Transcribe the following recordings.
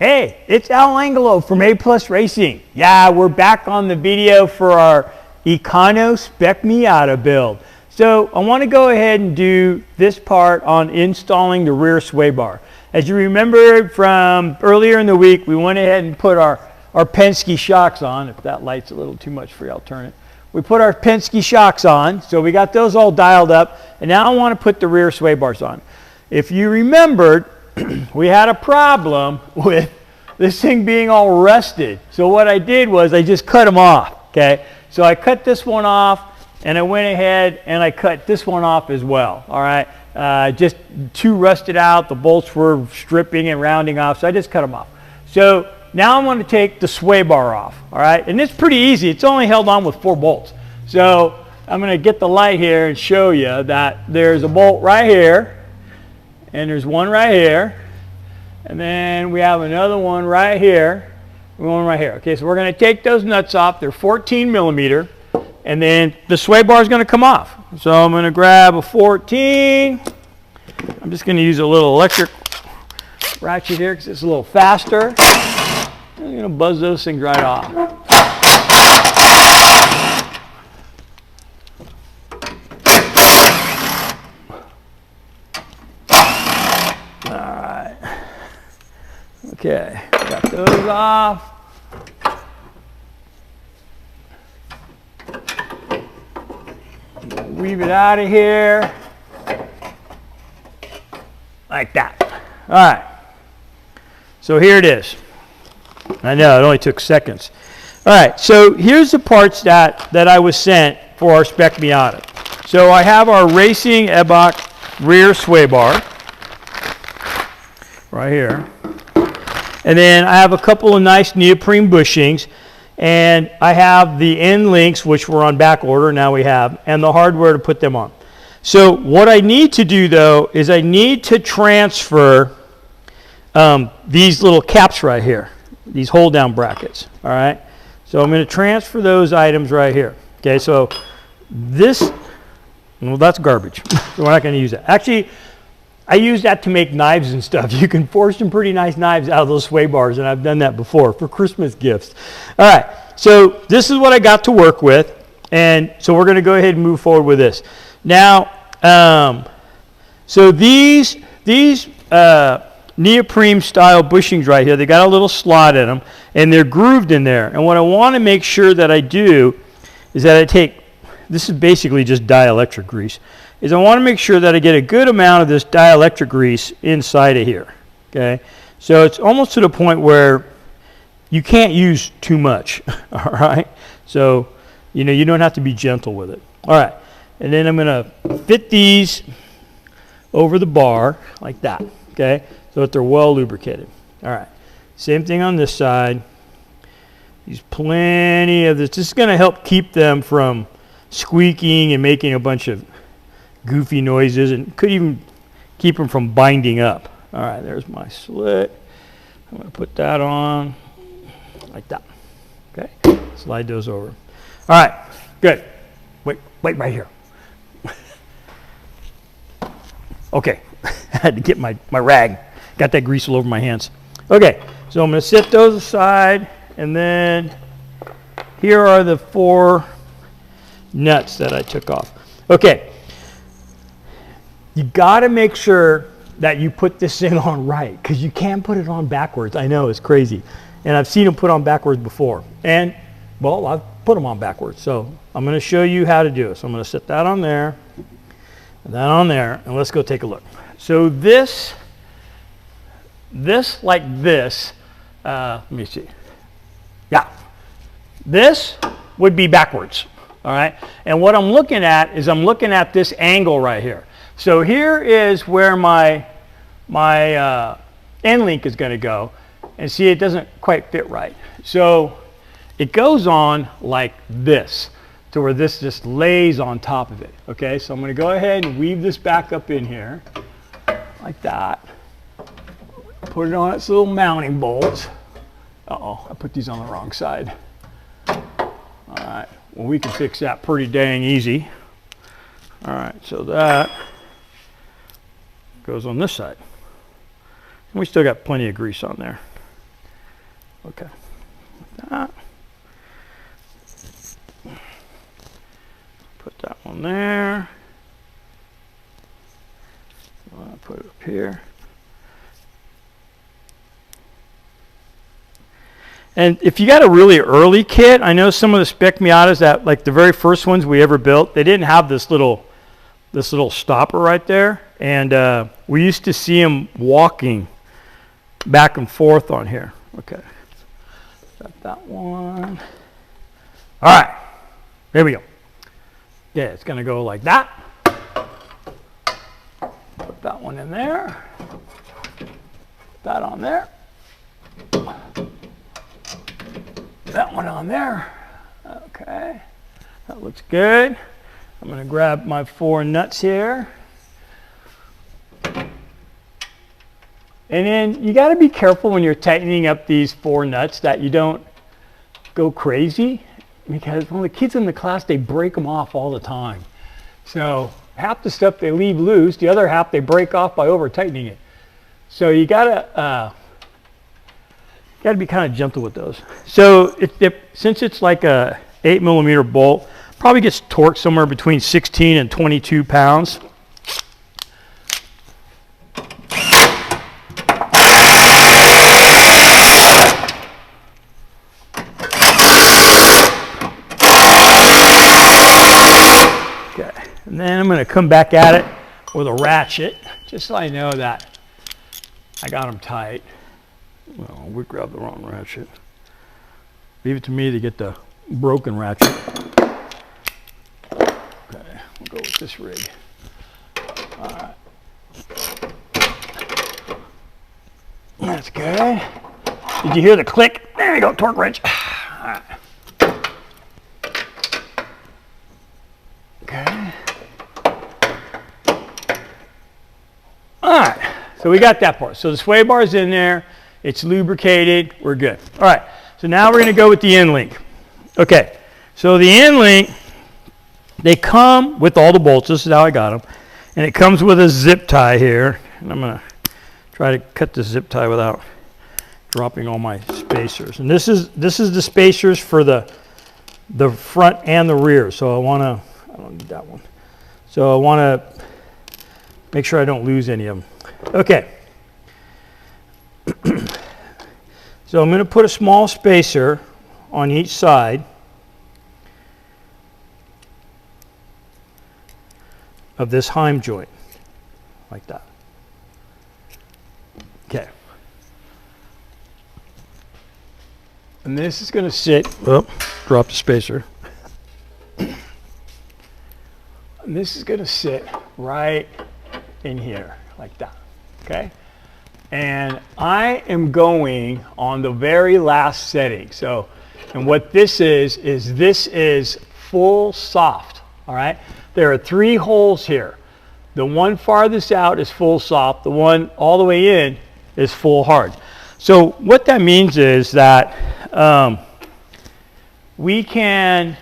Hey, it's Al Angelo from A Plus Racing. Yeah, we're back on the video for our Econo Spec Miata build. So I want to go ahead and do this part on installing the rear sway bar. As you remember from earlier in the week, we went ahead and put our Penske shocks on. If that light's a little too much for you, I'll turn it. We put our Penske shocks on, so we got those all dialed up, and now I want to put the rear sway bars on. If you remembered, we had a problem with this thing being all rusted. So what I did was I just cut them off, okay? So I cut this one off, and I went ahead and I cut this one off as well, all right? Just too rusted out. The bolts were stripping and rounding off, so I just cut them off. So now I'm going to take the sway bar off, all right? And it's pretty easy. It's only held on with 4 bolts. So I'm going to get the light here and show you that there's a bolt right here, and there's one right here, and then we have another one right here, and one right here. Okay, so we're going to take those nuts off. They're 14 millimeter, and then the sway bar is going to come off. So I'm going to grab a 14. I'm just going to use a little electric ratchet here because it's a little faster. I'm going to buzz those things right off. Okay, got those off. Weave it out of here. Like that. All right. So here it is. I know, it only took seconds. All right, so here's the parts that I was sent for our Spec Miata. So I have our Racing Ebach rear sway bar right here. And then I have a couple of nice neoprene bushings, and I have the end links, which were on back order, now we have, and the hardware to put them on. So what I need to do, though, is I need to transfer these little caps right here, these hold-down brackets, all right? So I'm going to transfer those items right here. Okay, so this, well, that's garbage. So we're not going to use that. Actually, I use that to make knives and stuff. You can forge some pretty nice knives out of those sway bars, and I've done that before for Christmas gifts. All right, so this is what I got to work with, and so we're going to go ahead and move forward with this. Now, so these neoprene style bushings right here, they got a little slot in them, and they're grooved in there. And what I want to make sure that I do is that I take, this is basically just dielectric grease, is I want to make sure that I get a good amount of this dielectric grease inside of here, okay? So it's almost to the point where you can't use too much, all right? So, you know, you don't have to be gentle with it. All right, and then I'm going to fit these over the bar like that, okay? So that they're well lubricated. All right, same thing on this side. Use plenty of this. This is going to help keep them from squeaking and making a bunch of goofy noises, and could even keep them from binding up. All right, there's my slit. I'm going to put that on like that. Okay, slide those over. All right, good. Wait right here. Okay, I had to get my rag. Got that grease all over my hands. Okay, so I'm going to set those aside, and then here are the 4 nuts that I took off. Okay. You got to make sure that you put this thing on right, because you can't put it on backwards. I know, it's crazy. And I've seen them put on backwards before. And, well, I've put them on backwards. So I'm going to show you how to do it. So I'm going to set that on there, and that on there, and let's go take a look. So this like this, let me see. Yeah, this would be backwards, all right? And what I'm looking at is I'm looking at this angle right here. So here is where my end link is going to go, and see, it doesn't quite fit right. So it goes on like this, to where this just lays on top of it. Okay, so I'm going to go ahead and weave this back up in here like that. Put it on its little mounting bolts. Uh-oh, I put these on the wrong side. All right, well, we can fix that pretty dang easy. All right, so that goes on this side. And we still got plenty of grease on there. Okay. That. Put that one there. I'll put it up here. And if you got a really early kit, I know some of the Spec Miatas that, like the very first ones we ever built, they didn't have this little stopper right there. And we used to see them walking back and forth on here. Okay. Got that one. All right. There we go. Yeah, it's going to go like that. Put that one in there. Put that on there. That one on there. Okay. That looks good. I'm going to grab my 4 nuts here. And then you got to be careful when you're tightening up these 4 nuts that you don't go crazy, because when the kids in the class, they break them off all the time. So half the stuff they leave loose, the other half they break off by over tightening it. So you gotta be kind of gentle with those. So since it's like a 8mm bolt, probably gets torqued somewhere between 16 and 22 pounds. And then I'm going to come back at it with a ratchet, just so I know that I got them tight. Well, we grabbed the wrong ratchet. Leave it to me to get the broken ratchet. Okay, we'll go with this rig. All right. That's good. Did you hear the click? There you go, torque wrench. All right. Okay. All right, so we got that part. So the sway bar is in there. It's lubricated. We're good. All right, so now we're going to go with the end link. Okay, so the end link, they come with all the bolts. This is how I got them. And it comes with a zip tie here. And I'm going to try to cut the zip tie without dropping all my spacers. And this is the spacers for the front and the rear. So I don't need that one. So I want to make sure I don't lose any of them. Okay. So I'm going to put a small spacer on each side of this heim joint, like that. Okay. And this is going to sit, oh, drop the spacer. And this is going to sit right in here, like that, okay? And I am going on the very last setting. So, and what this is full soft, all right? There are 3 holes here. The one farthest out is full soft. The one all the way in is full hard. So what that means is that we can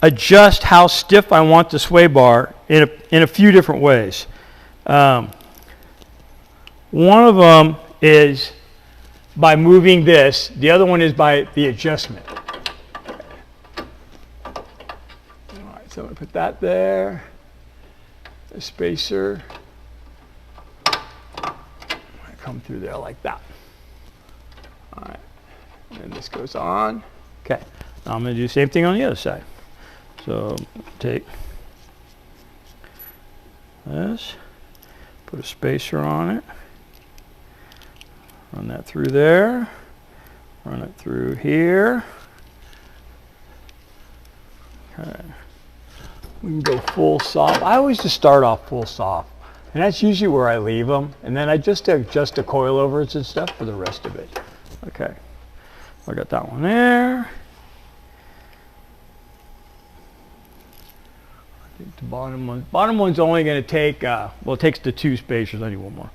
adjust how stiff I want the sway bar in a few different ways. One of them is by moving this. The other one is by the adjustment. All right, so I'm going to put that there. A spacer. I come through there like that. All right, and then this goes on. Okay, now I'm going to do the same thing on the other side. So take this, put a spacer on it, run that through there, run it through here. Okay. We can go full soft. I always just start off full soft, and that's usually where I leave them, and then I just adjust the coilovers and stuff for the rest of it. Okay, I got that one there. The bottom one's only going to take, well, it takes the 2 spacers. I need one more.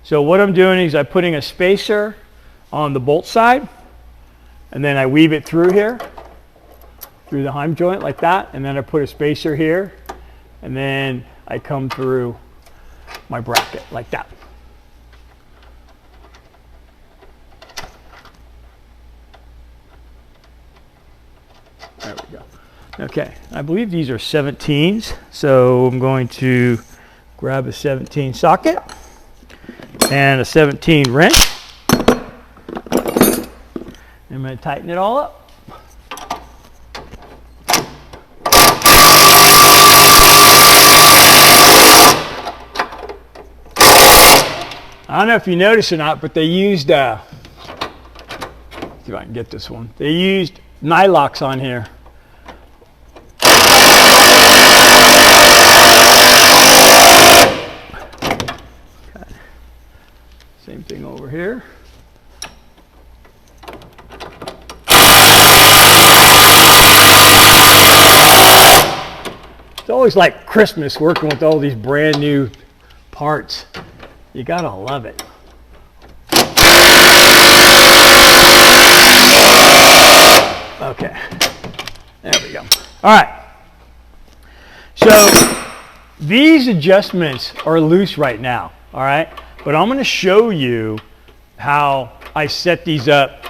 So what I'm doing is I'm putting a spacer on the bolt side, and then I weave it through here, through the heim joint like that, and then I put a spacer here, and then I come through my bracket like that. Okay, I believe these are 17s, so I'm going to grab a 17 socket and a 17 wrench. I'm going to tighten it all up. I don't know if you noticed or not, but they used, see if I can get this one. They used nylox on here. Okay. Same thing over here. It's always like Christmas working with all these brand new parts. You gotta love it. Okay, there we go. All right, so these adjustments are loose right now, all right? But I'm gonna show you how I set these up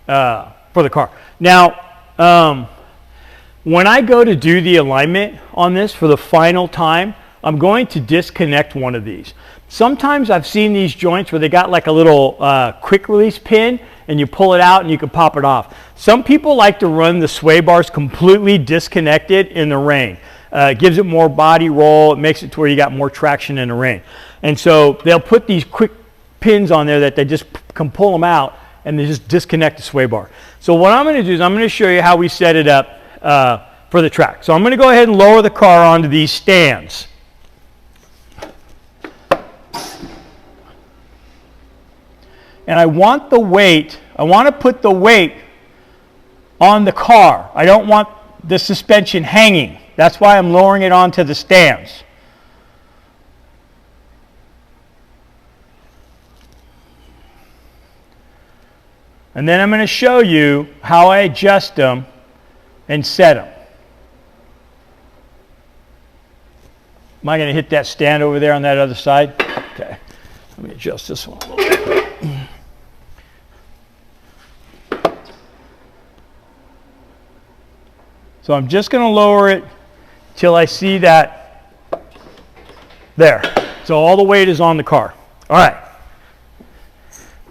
for the car. Now, when I go to do the alignment on this for the final time, I'm going to disconnect one of these. Sometimes I've seen these joints where they got like a little quick release pin and you pull it out and you can pop it off. Some people like to run the sway bars completely disconnected in the rain. It gives it more body roll. It makes it to where you got more traction in the rain. And so they'll put these quick pins on there that they just can pull them out and they just disconnect the sway bar. So what I'm going to do is I'm going to show you how we set it up for the track. So I'm going to go ahead and lower the car onto these stands. And I want the weight, I want to put the weight on the car. I don't want the suspension hanging. That's why I'm lowering it onto the stands. And then I'm going to show you how I adjust them and set them. Am I going to hit that stand over there on that other side? Okay, let me adjust this one a little bit. So I'm just going to lower it till I see that there. So all the weight is on the car. All right.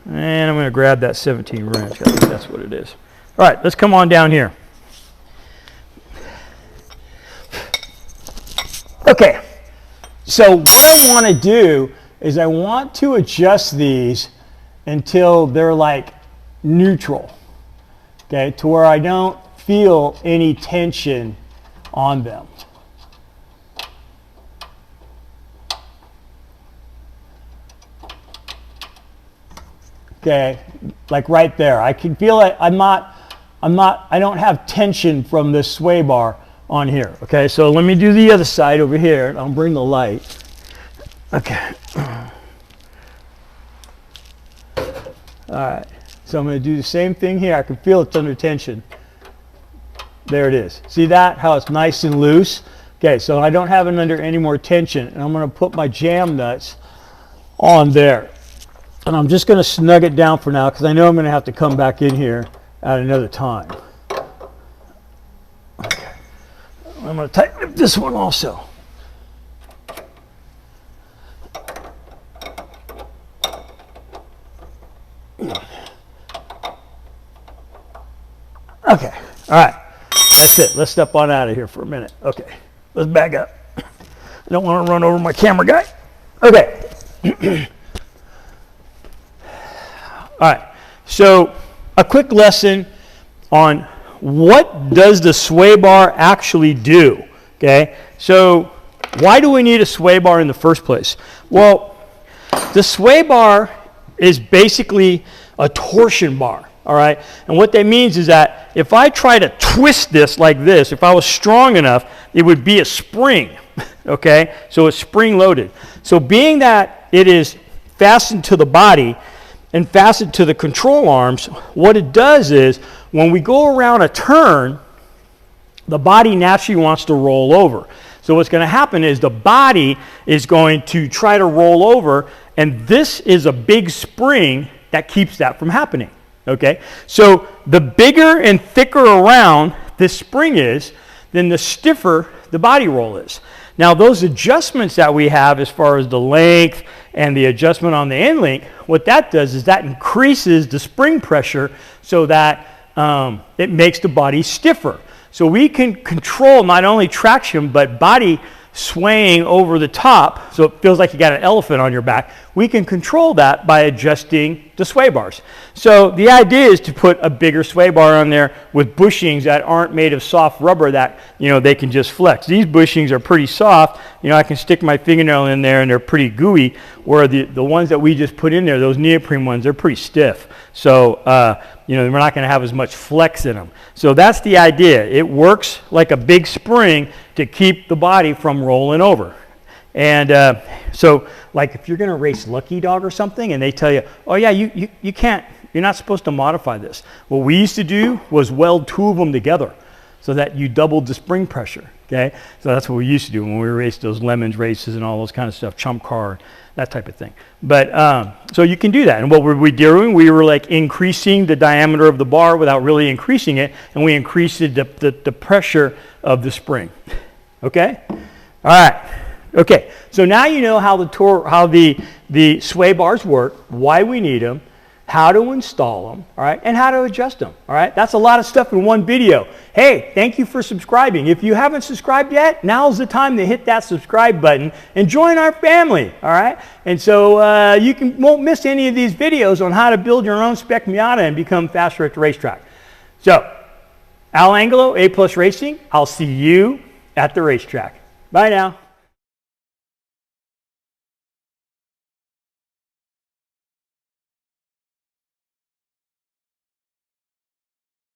And I'm going to grab that 17 wrench. I think that's what it is. All right, let's come on down here. Okay. So what I want to do is I want to adjust these until they're like neutral. Okay, to where I don't feel any tension on them. Okay, like right there. I can feel it. I don't have tension from this sway bar on here. Okay, so let me do the other side over here. I'll bring the light. Okay. All right, so I'm going to do the same thing here. I can feel it's under tension. There it is. See that? How it's nice and loose? Okay, so I don't have it under any more tension. And I'm going to put my jam nuts on there. And I'm just going to snug it down for now because I know I'm going to have to come back in here at another time. Okay. I'm going to tighten up this one also. Okay, all right. That's it. Let's step on out of here for a minute. Okay, let's back up. I don't want to run over my camera guy. Okay. All right, so a quick lesson on what does the sway bar actually do, okay? So why do we need a sway bar in the first place? Well, the sway bar is basically a torsion bar, all right? And what that means is that if I try to twist this like this, if I was strong enough, it would be a spring, okay? So it's spring loaded. So being that it is fastened to the body, and fastened to the control arms, what it does is when we go around a turn, the body naturally wants to roll over. So what's going to happen is the body is going to try to roll over, and this is a big spring that keeps that from happening. Okay? So the bigger and thicker around this spring is, then the stiffer the body roll is. Now those adjustments that we have as far as the length and the adjustment on the end link, what that does is that increases the spring pressure so that it makes the body stiffer. So we can control not only traction but body swaying over the top, so it feels like you got an elephant on your back. We can control that by adjusting the sway bars. So the idea is to put a bigger sway bar on there with bushings that aren't made of soft rubber that, you know, they can just flex. These bushings are pretty soft. You know, I can stick my fingernail in there and they're pretty gooey, where the ones that we just put in there, those neoprene ones, they're pretty stiff. So, you know, we're not going to have as much flex in them. So that's the idea. It works like a big spring to keep the body from rolling over. And so, like if you're going to race Lucky Dog or something and they tell you, oh yeah, you can't, you're not supposed to modify this. What we used to do was weld two of them together so that you doubled the spring pressure, okay? So that's what we used to do when we raced those Lemons races and all those kind of stuff, Chump Car, that type of thing. But so you can do that. And what were we doing? We were like increasing the diameter of the bar without really increasing it, and we increased the pressure of the spring. Okay? All right. Okay. So now you know how the sway bars work, why we need them, how to install them, all right, and how to adjust them, all right? That's a lot of stuff in one video. Hey, thank you for subscribing. If you haven't subscribed yet, now's the time to hit that subscribe button and join our family, all right? And so you won't miss any of these videos on how to build your own Spec Miata and become faster at the racetrack. So, Al Angelo, A+ Racing, I'll see you at the racetrack. Bye now.